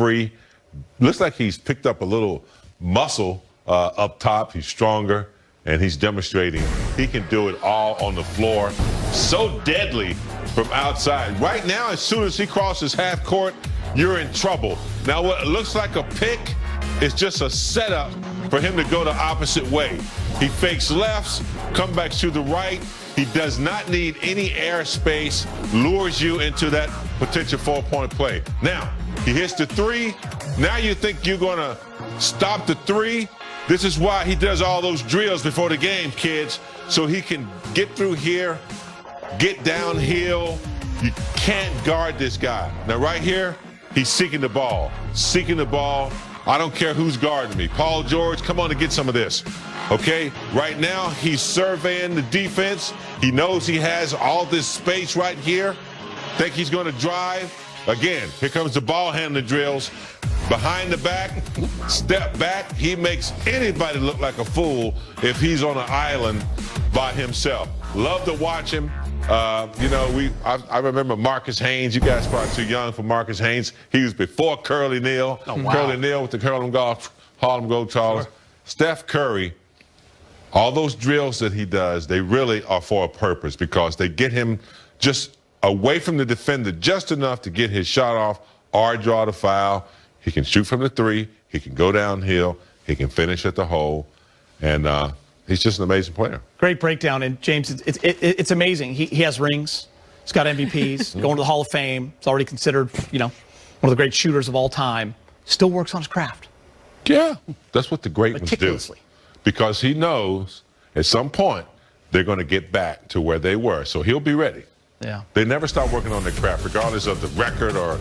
free. Looks like he's picked up a little muscle up top. He's stronger, and he's demonstrating he can do it all on the floor. So deadly from outside. Right now, as soon as he crosses half court, you're in trouble. Now, what looks like a pick is just a setup for him to go the opposite way. He fakes lefts, come back to the right. He does not need any air space, lures you into that potential 4-point play. Now, he hits the three. Now you think you're going to stop the three. This is why he does all those drills before the game, kids, so he can get through here, get downhill. You can't guard this guy. Now, right here, he's seeking the ball. I don't care who's guarding me. Paul George, come on and get some of this. Okay, right now he's surveying the defense. He knows he has all this space right here. Think he's going to drive. Again, here comes the ball handling drills. Behind the back, step back. He makes anybody look like a fool if he's on an island by himself. Love to watch him. I remember Marcus Haynes. You guys probably too young for Marcus Haynes. He was before Curly Neal. Oh, wow. Curly Neal with the Harlem Globetrotters. Sure. Steph Curry, all those drills that he does, they really are for a purpose because they get him just away from the defender just enough to get his shot off or draw the foul. He can shoot from the three. He can go downhill. He can finish at the hole. And he's just an amazing player. Great breakdown. And, James, it's amazing. He has rings. He's got MVPs, going to the Hall of Fame. He's already considered, one of the great shooters of all time. Still works on his craft. Yeah, that's what the great ones do. Meticulously. Because he knows at some point they're going to get back to where they were. So he'll be ready. Yeah. They never stop working on their craft, regardless of the record or,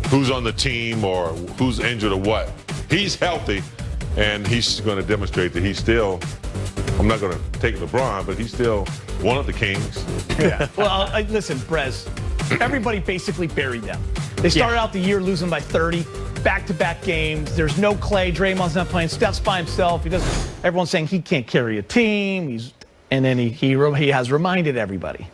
who's on the team or who's injured or what. He's healthy, and he's going to demonstrate that he's still, I'm not going to take LeBron, but he's still one of the kings. Yeah. Well, listen, Brez, everybody basically buried them. They started out the year losing by 30, back-to-back games. There's no Clay. Draymond's not playing. Steph's by himself. Everyone's saying he can't carry a team. And then he has reminded everybody,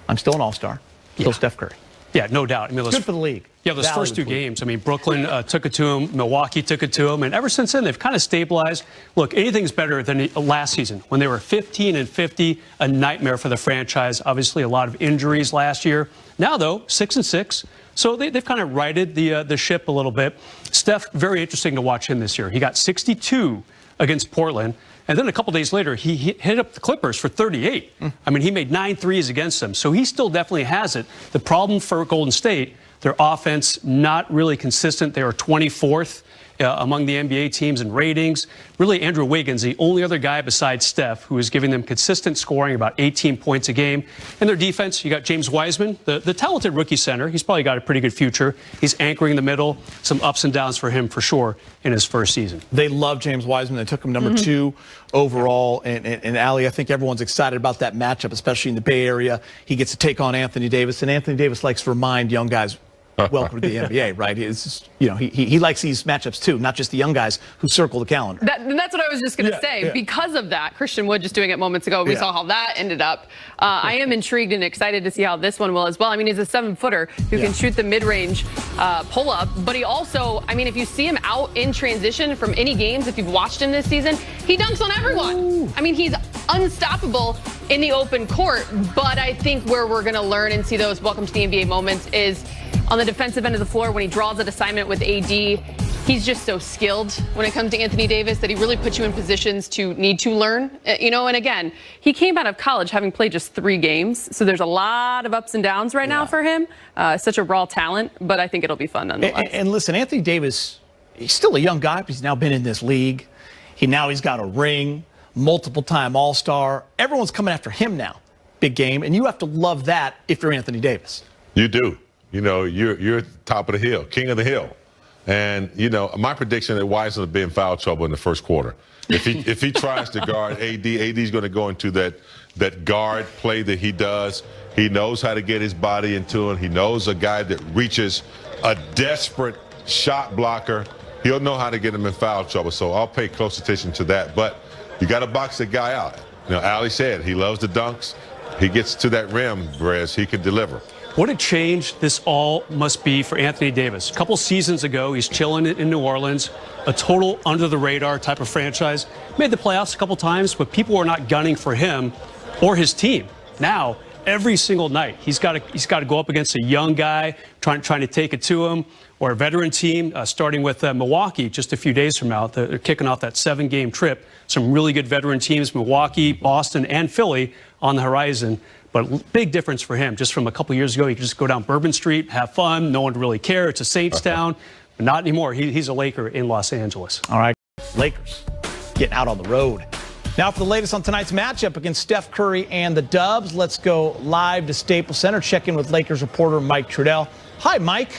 I'm still an all-star. Still Steph Curry. Yeah, no doubt. I mean, good for the league. Yeah, those first two games. I mean, Brooklyn took it to him. Milwaukee took it to him. And ever since then, they've kind of stabilized. Look, anything's better than last season when they were 15-50, a nightmare for the franchise. Obviously, a lot of injuries last year. Now, though, 6-6. So they've kind of righted the ship a little bit. Steph, very interesting to watch him this year. He got 62 against Portland. And then a couple days later, he hit up the Clippers for 38. I mean, he made 9 threes against them. So he still definitely has it. The problem for Golden State, their offense not really consistent. They are 24th among the NBA teams in ratings. Really, Andrew Wiggins, the only other guy besides Steph who is giving them consistent scoring, about 18 points a game. And their defense, you got James Wiseman, the talented rookie center. He's probably got a pretty good future. He's anchoring the middle. Some ups and downs for him, for sure, in his first season. They love James Wiseman. They took him number 2 overall. And Allie, I think everyone's excited about that matchup, especially in the Bay Area. He gets to take on Anthony Davis. And Anthony Davis likes to remind young guys, welcome to the NBA, right? He likes these matchups too, not just the young guys who circle the calendar. That's what I was just going to say. Yeah. Because of that, Christian Wood just doing it moments ago, we saw how that ended up. I am intrigued and excited to see how this one will as well. I mean, he's a 7-footer who can shoot the mid-range pull-up, but he also, I mean, if you see him out in transition from any games, if you've watched him this season, he dunks on everyone. Ooh. I mean, he's unstoppable in the open court, but I think where we're going to learn and see those welcome to the NBA moments is on the defensive end of the floor when he draws an assignment with AD. He's just so skilled when it comes to Anthony Davis that he really puts you in positions to need to learn. And again, he came out of college having played just 3 games. So there's a lot of ups and downs right now for him. Such a raw talent, but I think it'll be fun nonetheless. And listen, Anthony Davis, he's still a young guy, but he's now been in this league. He's got a ring, multiple-time All-Star. Everyone's coming after him now. Big game. And you have to love that if you're Anthony Davis. You do. You're top of the hill, king of the hill. And, my prediction that Wiseman will be in foul trouble in the first quarter. If he tries to guard AD's going to go into that guard play that he does. He knows how to get his body into it. He knows a guy that reaches a desperate shot blocker. He'll know how to get him in foul trouble. So I'll pay close attention to that. But you got to box the guy out. Allie said he loves the dunks. He gets to that rim, Brez, he can deliver. What a change this all must be for Anthony Davis. A couple seasons ago, he's chilling in New Orleans, a total under-the-radar type of franchise. Made the playoffs a couple times, but people were not gunning for him or his team. Now, every single night, he's got to go up against a young guy trying to take it to him, or a veteran team, starting with Milwaukee just a few days from now. They're kicking off that 7-game trip. Some really good veteran teams, Milwaukee, Boston, and Philly on the horizon. But big difference for him. Just from a couple years ago, he could just go down Bourbon Street, have fun. No one would really care. It's a Saints town. But not anymore. He's a Laker in Los Angeles. All right, Lakers getting out on the road. Now for the latest on tonight's matchup against Steph Curry and the Dubs, let's go live to Staples Center. Check in with Lakers reporter Mike Trudell. Hi, Mike.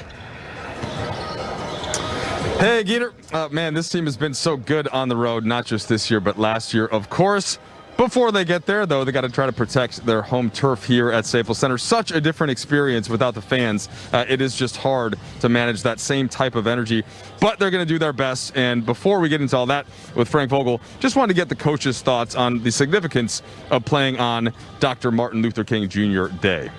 Hey, Geeter. Man, this team has been so good on the road, not just this year, but last year, of course. Before they get there, though, they got to try to protect their home turf here at Staples Center. Such a different experience without the fans. It is just hard to manage that same type of energy, but they're going to do their best. And before we get into all that with Frank Vogel, just wanted to get the coach's thoughts on the significance of playing on Dr. Martin Luther King Jr. Day.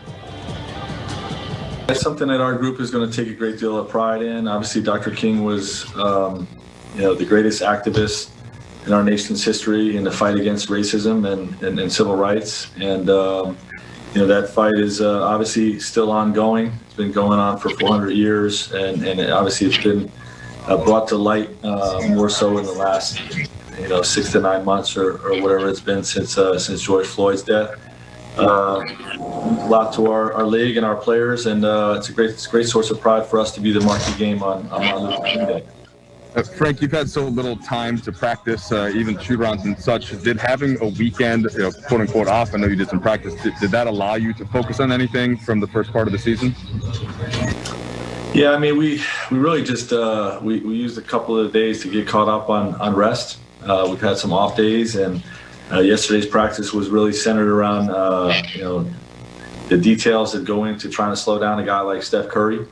It's something that our group is going to take a great deal of pride in. Obviously, Dr. King was, the greatest activist in our nation's history in the fight against racism and civil rights. And, that fight is obviously still ongoing. It's been going on for 400 years, and obviously it's been brought to light more so in the last, 6 to 9 months or whatever it's been since George Floyd's death. A lot to our league and our players, and it's a great source of pride for us to be the marquee game on Martin Luther King Day. Frank, you've had so little time to practice, even shoot-arounds and such. Did having a weekend, quote-unquote, off, I know you did some practice, did that allow you to focus on anything from the first part of the season? Yeah, I mean, we really just we used a couple of days to get caught up on rest. We've had some off days, and yesterday's practice was really centered around, the details that go into trying to slow down a guy like Steph Curry.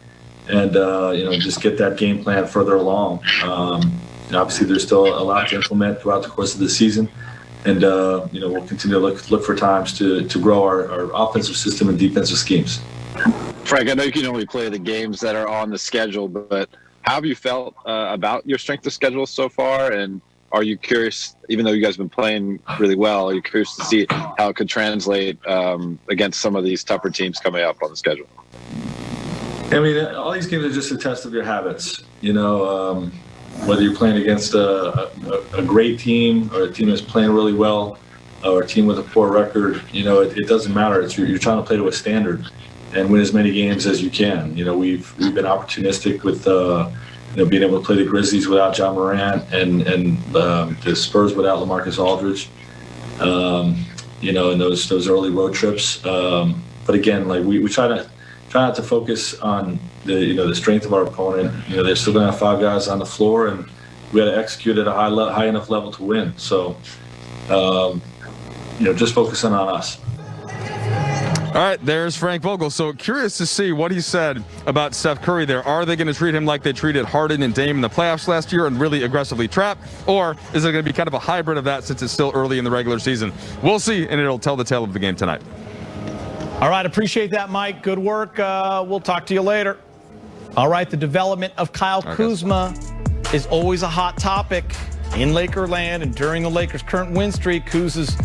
And, just get that game plan further along. Obviously, there's still a lot to implement throughout the course of the season. And, we'll continue to look for times to grow our offensive system and defensive schemes. Frank, I know you can only play the games that are on the schedule, but how have you felt about your strength of schedule so far? And are you curious, even though you guys have been playing really well, are you curious to see how it could translate against some of these tougher teams coming up on the schedule? I mean, all these games are just a test of your habits. Whether you're playing against a great team or a team that's playing really well or a team with a poor record, it doesn't matter. You're trying to play to a standard and win as many games as you can. We've been opportunistic with being able to play the Grizzlies without John Morant and the Spurs without LaMarcus Aldridge. In those early road trips. But again, we try not to focus on the strength of our opponent. They're still going to have 5 guys on the floor, and we got to execute at a high enough level to win. So, just focusing on us. All right, there's Frank Vogel. So curious to see what he said about Steph Curry there. Are they going to treat him like they treated Harden and Dame in the playoffs last year and really aggressively trap? Or is it going to be kind of a hybrid of that since it's still early in the regular season? We'll see, and it'll tell the tale of the game tonight. All right, appreciate that, Mike. Good work. We'll talk to you later. All right, the development of Kyle Kuzma is always a hot topic in Lakerland, and during the Lakers' current win streak, Kuz is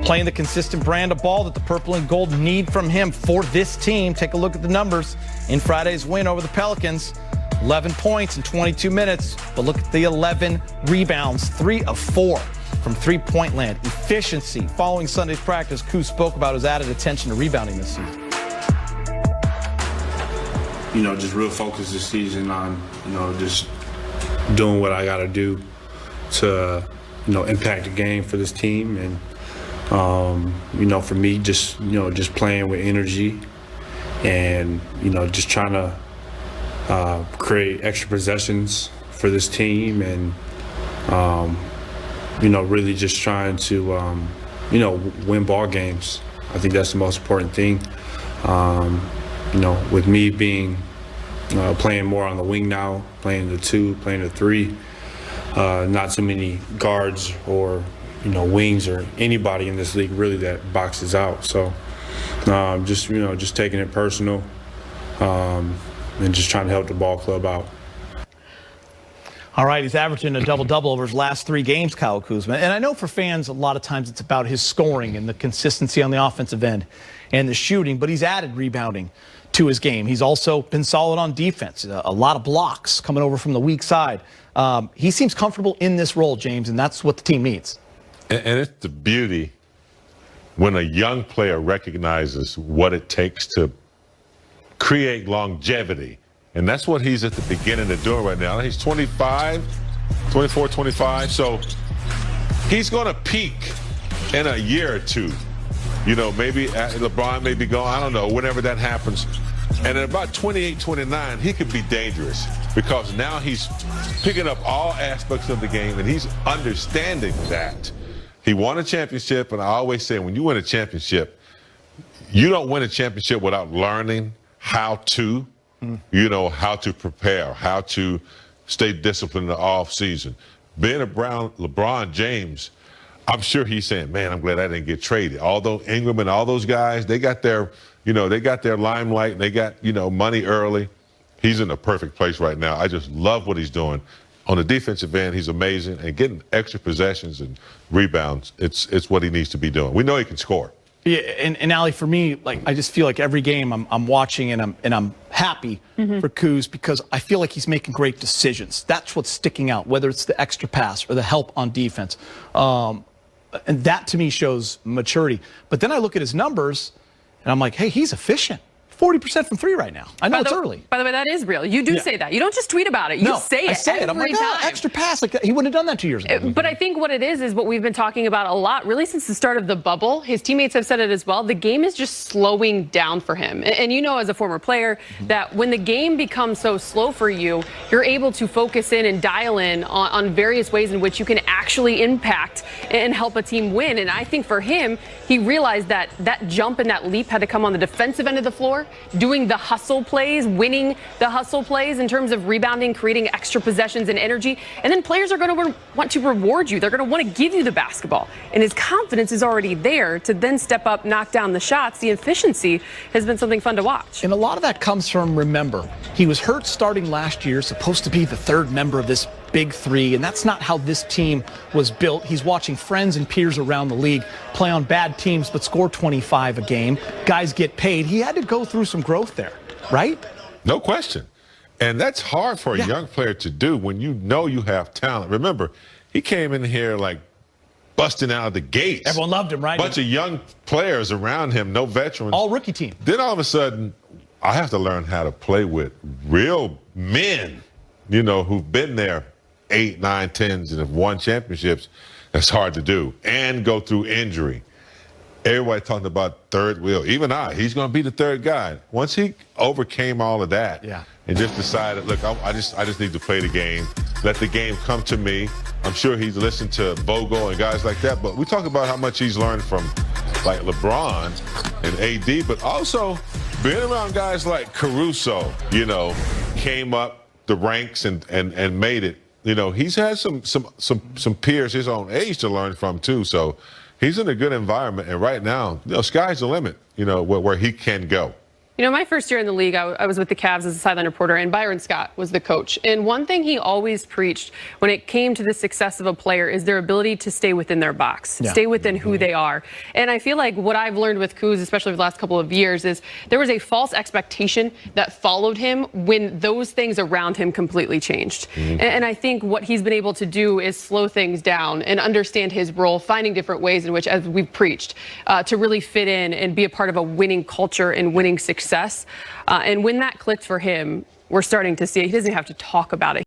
playing the consistent brand of ball that the purple and gold need from him for this team. Take a look at the numbers in Friday's win over the Pelicans. 11 points in 22 minutes, but look at the 11 rebounds, 3 of 4 from three-point land. Efficiency. Following Sunday's practice, Kuz spoke about his added attention to rebounding this season. Just real focus this season on, just doing what I got to do to, impact the game for this team. And, for me, just playing with energy and, just trying to create extra possessions for this team and, really just trying to, win ball games. I think that's the most important thing. With me being playing more on the wing now, playing the 2, playing the 3, not so many guards or, wings or anybody in this league really that boxes out. So, just taking it personal, and just trying to help the ball club out. All right, he's averaging a double-double over his last 3 games, Kyle Kuzma. And I know for fans, a lot of times it's about his scoring and the consistency on the offensive end and the shooting, but he's added rebounding to his game. He's also been solid on defense, a lot of blocks coming over from the weak side. He seems comfortable in this role, James, and that's what the team needs. And it's the beauty when a young player recognizes what it takes to create longevity. And that's what he's at the beginning of doing right now. He's 24, 25. So he's going to peak in a year or two. You know, maybe LeBron may be gone. I don't know, whenever that happens. And at about 28, 29, he could be dangerous because now he's picking up all aspects of the game and he's understanding that. He won a championship, and I always say when you win a championship, you don't win a championship without learning how to. You know, how to prepare, how to stay disciplined in the off season. Being a LeBron James, I'm sure he's saying, man, I'm glad I didn't get traded. Although Ingram and all those guys, they got their limelight and they got, money early. He's in a perfect place right now. I just love what he's doing. On the defensive end, he's amazing, and getting extra possessions and rebounds, it's what he needs to be doing. We know he can score. Yeah, and Allie, for me, I just feel like every game I'm watching and I'm happy for Kuz because I feel like he's making great decisions. That's what's sticking out, whether it's the extra pass or the help on defense. And that to me shows maturity. But then I look at his numbers and I'm like, hey, he's efficient. 40% from 3 right now. I know it's early. By the way, that is real. You do say that. You don't just tweet about it. You say it. I say it. I'm like, extra pass. Like he wouldn't have done that 2 years ago. But I think what it is what we've been talking about a lot, really since the start of the bubble. His teammates have said it as well. The game is just slowing down for him. And you know, as a former player, that when the game becomes so slow for you, you're able to focus in and dial in on various ways in which you can actually impact and help a team win. And I think for him, he realized that that jump and that leap had to come on the defensive end of the floor, doing the hustle plays, winning the hustle plays in terms of rebounding, creating extra possessions and energy. And then players are going to want to reward you. They're going to want to give you the basketball. And his confidence is already there to then step up, knock down the shots. The efficiency has been something fun to watch. And a lot of that comes from, remember, he was hurt starting last year, supposed to be the 3rd member of this big 3, and that's not how this team was built. He's watching friends and peers around the league play on bad teams but score 25 a game. Guys get paid. He had to go through some growth there, right? No question. And that's hard for a young player to do when you know you have talent. Remember, he came in here like busting out of the gates. Everyone loved him, right? Bunch of young players around him, no veterans. All rookie team. Then all of a sudden, I have to learn how to play with real men, who've been there 8, 9, 10s and have won championships. That's hard to do. And go through injury. Everybody talking about third wheel. Even he's going to be the 3rd guy. Once he overcame all of that and just decided, look, I just need to play the game. Let the game come to me. I'm sure he's listened to Vogel and guys like that. But we talk about how much he's learned from like LeBron and AD, but also being around guys like Caruso, came up the ranks and made it. He's had some peers his own age to learn from too. So he's in a good environment, and right now, sky's the limit. Where he can go. My first year in the league, I was with the Cavs as a sideline reporter, and Byron Scott was the coach. And one thing he always preached when it came to the success of a player is their ability to stay within their box, stay within who they are. And I feel like what I've learned with Kuz, especially over the last couple of years, is there was a false expectation that followed him when those things around him completely changed. And I think what he's been able to do is slow things down and understand his role, finding different ways in which, as we've preached, to really fit in and be a part of a winning culture and winning success. And when that clicked for him, we're starting to see it. He doesn't have to talk about it.